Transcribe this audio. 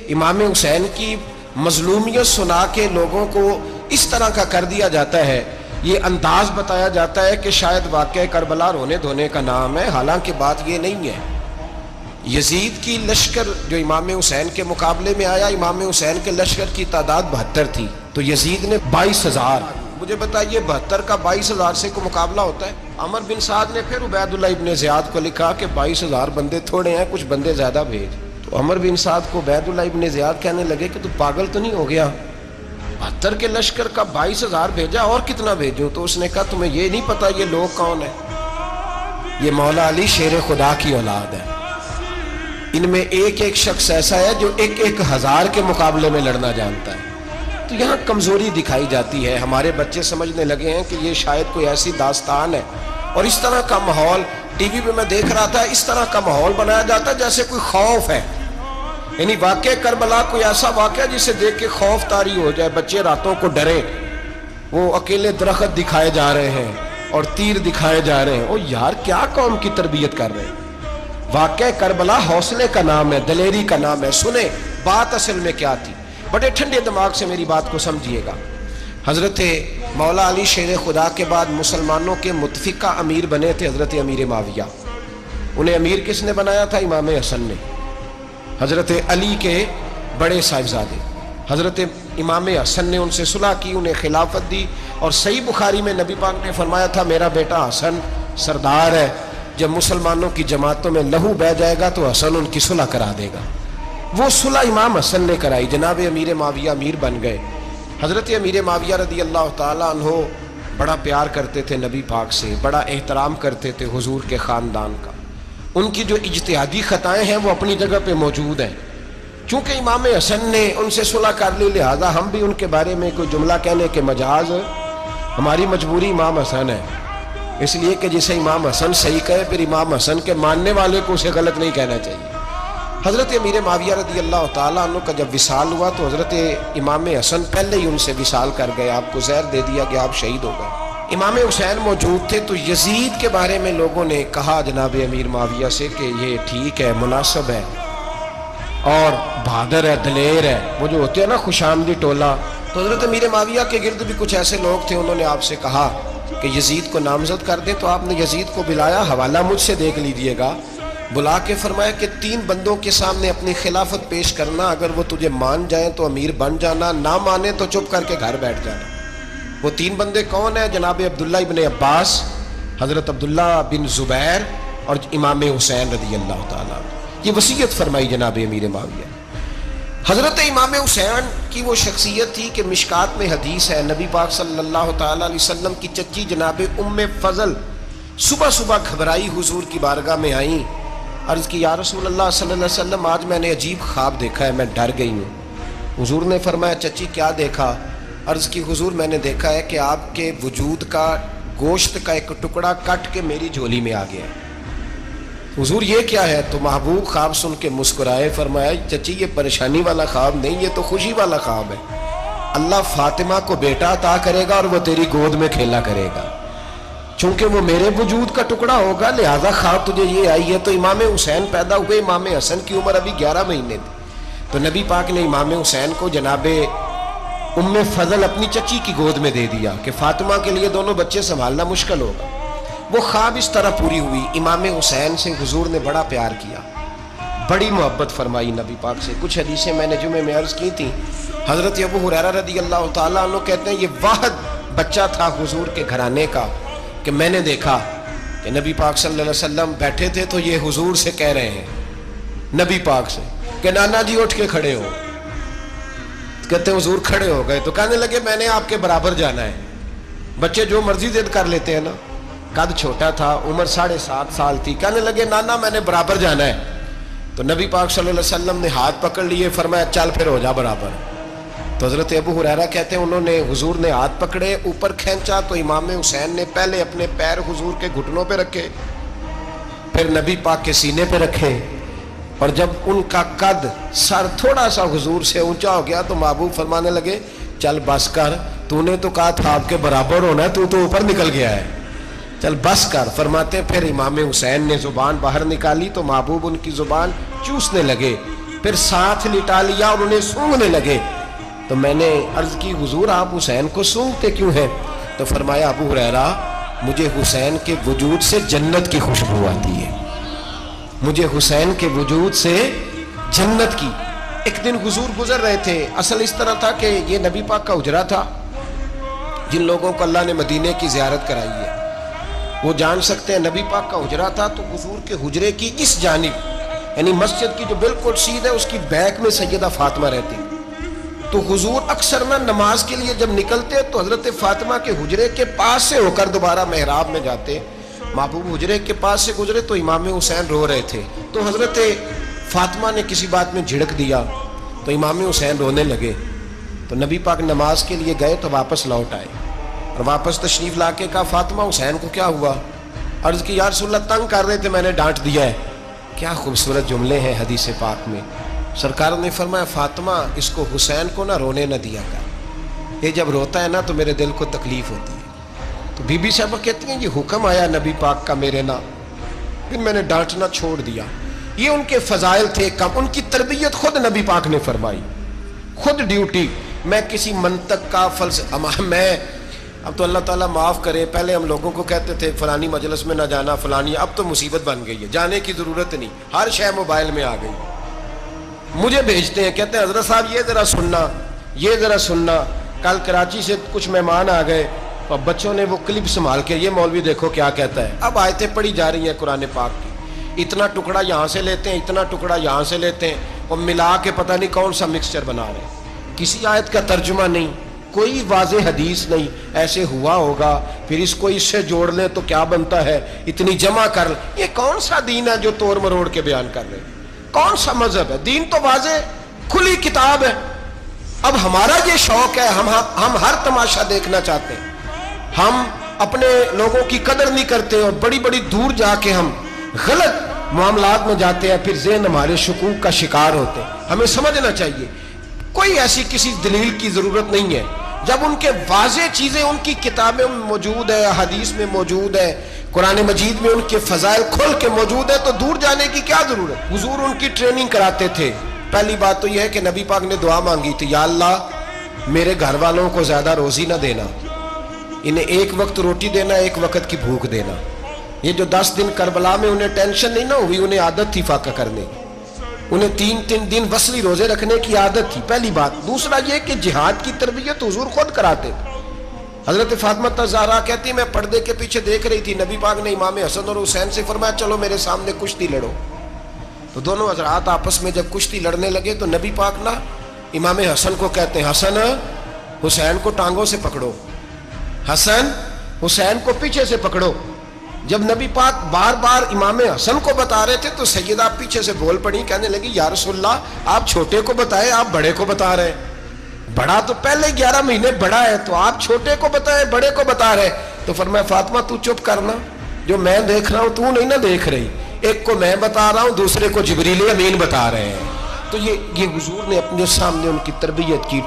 امام حسین کی مظلومیت سنا کے لوگوں کو اس طرح کا کر دیا جاتا ہے، یہ انداز بتایا جاتا ہے کہ شاید واقعہ کربلا رونے دھونے کا نام ہے، حالانکہ بات یہ نہیں ہے۔ یزید کی لشکر جو امام حسین کے مقابلے میں آیا، امام حسین کے لشکر کی تعداد 72 تھی، تو یزید نے 22,000، مجھے بتائیے 72 کا 22,000 سے کوئی مقابلہ ہوتا ہے؟ عمر بن سعد نے پھر عبید اللہ ابن زیاد کو لکھا کہ 22,000 بندے تھوڑے ہیں، کچھ بندے زیادہ بھیج۔ تو عمر بن سعد کو عبید اللہ ابن زیاد کہنے لگے کہ تو پاگل تو نہیں ہو گیا، 72 کے لشکر کا 22,000 بھیجا، اور کتنا بھیجوں؟ تو اس نے کہا تمہیں یہ نہیں پتا یہ لوگ کون ہیں؟ یہ مولا علی شیر خدا کی اولاد ہے، ان میں ایک ایک شخص ایسا ہے جو 1,000 کے مقابلے میں لڑنا جانتا ہے۔ تو یہاں کمزوری دکھائی جاتی ہے، ہمارے بچے سمجھنے لگے ہیں کہ یہ شاید کوئی ایسی داستان ہے، اور اس طرح کا ماحول ٹی وی پہ میں دیکھ رہا تھا، اس طرح کا ماحول بنایا جاتا ہے جیسے کوئی خوف ہے، یعنی واقعہ کربلا کوئی ایسا واقعہ جسے دیکھ کے خوف طاری ہو جائے، بچے راتوں کو ڈرے، وہ اکیلے درخت دکھائے جا رہے ہیں اور تیر دکھائے جا رہے ہیں۔ او یار کیا قوم کی تربیت کر رہے ہیں؟ واقعہ کربلا حوصلے کا نام ہے، دلیری کا نام ہے۔ سنیں بات اصل میں کیا تھی، بڑے ٹھنڈے دماغ سے میری بات کو سمجھیے گا۔ حضرت مولا علی شیر خدا کے بعد مسلمانوں کے متفقہ امیر بنے تھے حضرت امیر معاویہ۔ انہیں امیر کس نے بنایا تھا؟ امام حسن نے، حضرت علی کے بڑے صاحبزادے۔ حضرت امام حسن نے ان سے صلح کی، انہیں خلافت دی، اور صحیح بخاری میں نبی پاک نے فرمایا تھا میرا بیٹا حسن سردار ہے، جب مسلمانوں کی جماعتوں میں لہو بہہ جائے گا تو حسن ان کی صلح کرا دے گا۔ وہ صلح امام حسن نے کرائی، جناب امیر معاویہ امیر بن گئے۔ حضرت امیر معاویہ رضی اللہ تعالیٰ عنہ بڑا پیار کرتے تھے نبی پاک سے، بڑا احترام کرتے تھے حضور کے خاندان کا۔ ان کی جو اجتہادی خطائیں ہیں وہ اپنی جگہ پہ موجود ہیں، چونکہ امام حسن نے ان سے صلح کر لی، لہذا ہم بھی ان کے بارے میں کوئی جملہ کہنے کے مجاز، ہماری مجبوری امام حسن ہے، اس لیے کہ جسے امام حسن صحیح کہے پھر امام حسن کے ماننے والے کو اسے غلط نہیں کہنا چاہیے۔ حضرت امیر معاویہ رضی اللہ تعالیٰ عنہ کا جب وصال ہوا تو حضرت امام حسن پہلے ہی ان سے وصال کر گئے، آپ کو زہر دے دیا کہ آپ شہید ہو گئے۔ امام حسین موجود تھے، تو یزید کے بارے میں لوگوں نے کہا جناب امیر معاویہ سے کہ یہ ٹھیک ہے، مناسب ہے اور بہادر ہے، دلیر ہے، وہ جو ہوتے ہیں نا خوش آمدی ٹولہ۔ تو حضرت امیر معاویہ کے گرد بھی کچھ ایسے لوگ تھے، انہوں نے آپ سے کہا کہ یزید کو نامزد کر دیں، تو آپ نے یزید کو بلایا، حوالہ مجھ سے دیکھ لیجئے گا، بلا کے فرمایا کہ 3 بندوں کے سامنے اپنی خلافت پیش کرنا، اگر وہ تجھے مان جائیں تو امیر بن جانا، نہ مانے تو چپ کر کے گھر بیٹھ جانا۔ وہ 3 بندے کون ہیں؟ جناب عبداللہ ابن عباس، حضرت عبداللہ بن زبیر اور امام حسین رضی اللہ تعالیٰ۔ یہ وصیت فرمائی جناب امیر معاویہ۔ حضرت امام حسین کی وہ شخصیت تھی کہ مشکات میں حدیث ہے، نبی پاک صلی اللہ تعالیٰ علیہ وسلم کی چچی جناب ام فضل صبح صبح گھبرائی حضور کی بارگاہ میں آئیں، عرض کی یا رسول اللہ صلی اللہ علیہ وسلم آج میں نے عجیب خواب دیکھا ہے، میں ڈر گئی ہوں۔ حضور نے فرمایا چچی کیا دیکھا؟ عرض کی حضور میں نے دیکھا ہے کہ آپ کے وجود کا گوشت کا ایک ٹکڑا کٹ کے میری جھولی میں آ گیا ہے۔ حضور یہ کیا ہے؟ تو محبوب خواب سن کے مسکرائے، فرمایا چچی یہ پریشانی والا خواب نہیں، یہ تو خوشی والا خواب ہے، اللہ فاطمہ کو بیٹا عطا کرے گا اور وہ تیری گود میں کھیلا کرے گا، چونکہ وہ میرے وجود کا ٹکڑا ہوگا لہذا خواب تجھے یہ آئی ہے۔ تو امام حسین پیدا ہوئے، امام حسن کی عمر ابھی 11 مہینے تھی، تو نبی پاک نے امام حسین کو جناب ام فضل اپنی چچی کی گود میں دے دیا کہ فاطمہ کے لیے دونوں بچے سنبھالنا مشکل ہوگا۔ وہ خواب اس طرح پوری ہوئی، امام حسین سے حضور نے بڑا پیار کیا، بڑی محبت فرمائی نبی پاک سے۔ کچھ حدیثیں میں نے جمعے میں عرض کی تھیں، حضرت ابو ہریرہ رضی اللہ تعالیٰ عنہ کہتے ہیں یہ واحد بچہ تھا حضور کے گھرانے کا کہ میں نے دیکھا کہ نبی پاک صلی اللہ علیہ وسلم بیٹھے تھے تو یہ حضور سے کہہ رہے ہیں، نبی پاک سے کہ نانا جی اٹھ کے کھڑے ہو، کہتے ہیں حضور کھڑے ہو گئے، تو کہنے لگے میں نے آپ کے برابر جانا ہے۔ بچے جو مرضی ضد کر لیتے ہیں نا، قد چھوٹا تھا، عمر 7.5 سال تھی، کہنے لگے نانا میں نے برابر جانا ہے، تو نبی پاک صلی اللہ علیہ وسلم نے ہاتھ پکڑ لیے، فرمایا چل پھر ہو جا برابر۔ تو حضرت ابو ہریرہ کہتے ہیں انہوں نے حضور نے ہاتھ پکڑے، اوپر کھینچا تو امام حسین نے پہلے اپنے پیر حضور کے گھٹنوں پہ رکھے، پھر نبی پاک کے سینے پہ رکھے، اور جب ان کا قد سر تھوڑا سا حضور سے اونچا ہو گیا تو محبوب فرمانے لگے چل بس کر، تو نے تو کہا تھا آپ کے برابر ہونا ہے، تو اوپر نکل گیا ہے، چل بس کر۔ فرماتے پھر امام حسین نے زبان باہر نکالی تو محبوب ان کی زبان چوسنے لگے، پھر ساتھ لٹا لیا اور انہیں سونگنے لگے. تو میں نے عرض کی حضور آپ حسین کو سونگتے کیوں ہیں؟ تو فرمایا ابو ہریرہ مجھے حسین کے وجود سے جنت کی خوشبو آتی ہے، مجھے حسین کے وجود سے جنت کی. ایک دن حضور گزر رہے تھے. اصل اس طرح تھا کہ یہ نبی پاک کا حجرہ تھا. جن لوگوں کو اللہ نے مدینے کی زیارت کرائی ہے وہ جان سکتے ہیں نبی پاک کا حجرہ تھا. تو حضور کے حجرے کی اس جانب یعنی مسجد کی جو بالکل سیدھ ہے اس کی بیک میں سیدہ فاطمہ رہتی. تو حضور اکثر نہ نماز کے لیے جب نکلتے تو حضرت فاطمہ کے حجرے کے پاس سے ہو کر دوبارہ محراب میں جاتے. محبوب حجرے کے پاس سے گزرے تو امام حسین رو رہے تھے. تو حضرت فاطمہ نے کسی بات میں جھڑک دیا تو امام حسین رونے لگے. تو نبی پاک نماز کے لیے گئے تو واپس لوٹ آئے اور واپس تشریف لا کے کہا فاطمہ حسین کو کیا ہوا؟ عرض کی یا رسول اللہ تنگ کر رہے تھے میں نے ڈانٹ دیا ہے. کیا خوبصورت جملے ہیں حدیث پاک میں. سرکار نے فرمایا فاطمہ اس کو حسین کو نہ رونے نہ دیا کر، یہ جب روتا ہے نا تو میرے دل کو تکلیف ہوتی ہے. تو بی بی صاحبہ کہتی ہیں یہ حکم آیا نبی پاک کا میرے نا، پھر میں نے ڈانٹنا چھوڑ دیا. یہ ان کے فضائل تھے کم. ان کی تربیت خود نبی پاک نے فرمائی، خود ڈیوٹی. میں کسی منطق کا میں اب تو اللہ تعالیٰ معاف کرے، پہلے ہم لوگوں کو کہتے تھے فلانی مجلس میں نہ جانا فلانی، اب تو مصیبت بن گئی ہے، جانے کی ضرورت نہیں، ہر شے موبائل میں آ گئی. مجھے بھیجتے ہیں کہتے ہیں حضرت صاحب یہ ذرا سننا یہ ذرا سننا. کل کراچی سے کچھ مہمان آ گئے اور بچوں نے وہ کلپ سنبھال کے یہ مولوی دیکھو کیا کہتا ہے. اب آیتیں پڑھی جا رہی ہیں قرآن پاک کی، اتنا ٹکڑا یہاں سے لیتے ہیں اتنا ٹکڑا یہاں سے لیتے ہیں اور ملا کے پتہ نہیں کون سا مکسچر بنا رہے ہیں. کسی آیت کا ترجمہ نہیں، کوئی واضح حدیث نہیں. ایسے ہوا ہوگا پھر اس کو اس سے جوڑ لیں تو کیا بنتا ہے، اتنی جمع کر. یہ کون سا دین ہے جو توڑ مروڑ کے بیان کر رہے ہیں؟ کون سا مذہب ہے؟ دین تو واضح کھلی کتاب ہے. اب ہمارا یہ شوق ہے، ہم ہر تماشا دیکھنا چاہتے ہیں. ہم اپنے لوگوں کی قدر نہیں کرتے اور بڑی بڑی دور جا کے ہم غلط معاملات میں جاتے ہیں، پھر ذہن ہمارے شکوک کا شکار ہوتے ہیں. ہمیں سمجھنا چاہیے کوئی ایسی کسی دلیل کی ضرورت نہیں ہے. جب ان کے واضح چیزیں ان کی کتابیں میں موجود ہے، حدیث میں موجود ہے، قرآن مجید میں ان کے فضائل کھل کے موجود ہے تو دور جانے کی کیا ضرورت؟ حضور ان کی ٹریننگ کراتے تھے. پہلی بات تو یہ ہے کہ نبی پاک نے دعا مانگی تھی یا اللہ میرے گھر والوں کو زیادہ روزی نہ دینا، انہیں ایک وقت روٹی دینا ایک وقت کی بھوک دینا. یہ جو 10 دن کربلا میں انہیں ٹینشن نہیں نہ ہوئی، انہیں عادت تھی فاقہ کرنے کی، انہیں 3 دن وصلی روزے رکھنے کی عادت تھی. پہلی بات. دوسرا یہ کہ جہاد کی تربیت حضور خود کراتے تھے. حضرت فاطمہ الزہرا کہتی میں پردے کے پیچھے دیکھ رہی تھی، نبی پاک نے امام حسن اور حسین سے فرمایا چلو میرے سامنے کشتی لڑو. تو دونوں حضرات آپس میں جب کشتی لڑنے لگے تو نبی پاک نا امام حسن کو کہتے ہیں حسن حسین کو ٹانگوں سے پکڑو، حسن حسین کو پیچھے سے پکڑو. جب نبی پاک بار بار امام حسن کو بتا رہے تھے تو سیدہ پیچھے سے بول پڑی، کہنے لگی یا رسول اللہ آپ چھوٹے کو بتائیں آپ بڑے کو بتا رہے ہیں. بڑا تو پہلے 11 مہینے بڑا ہے تو آپ چھوٹے کو بتائیں بڑے کو بتا رہے. تو فرمایا فاطمہ تو چپ کرنا، جو میں دیکھ رہا ہوں تو نہیں نہ دیکھ رہی. ایک کو میں بتا رہا ہوں دوسرے کو جبریل امین بتا رہے ہیں. تو یہ حضور نے اپنے سامنے ان کی تربیت کی.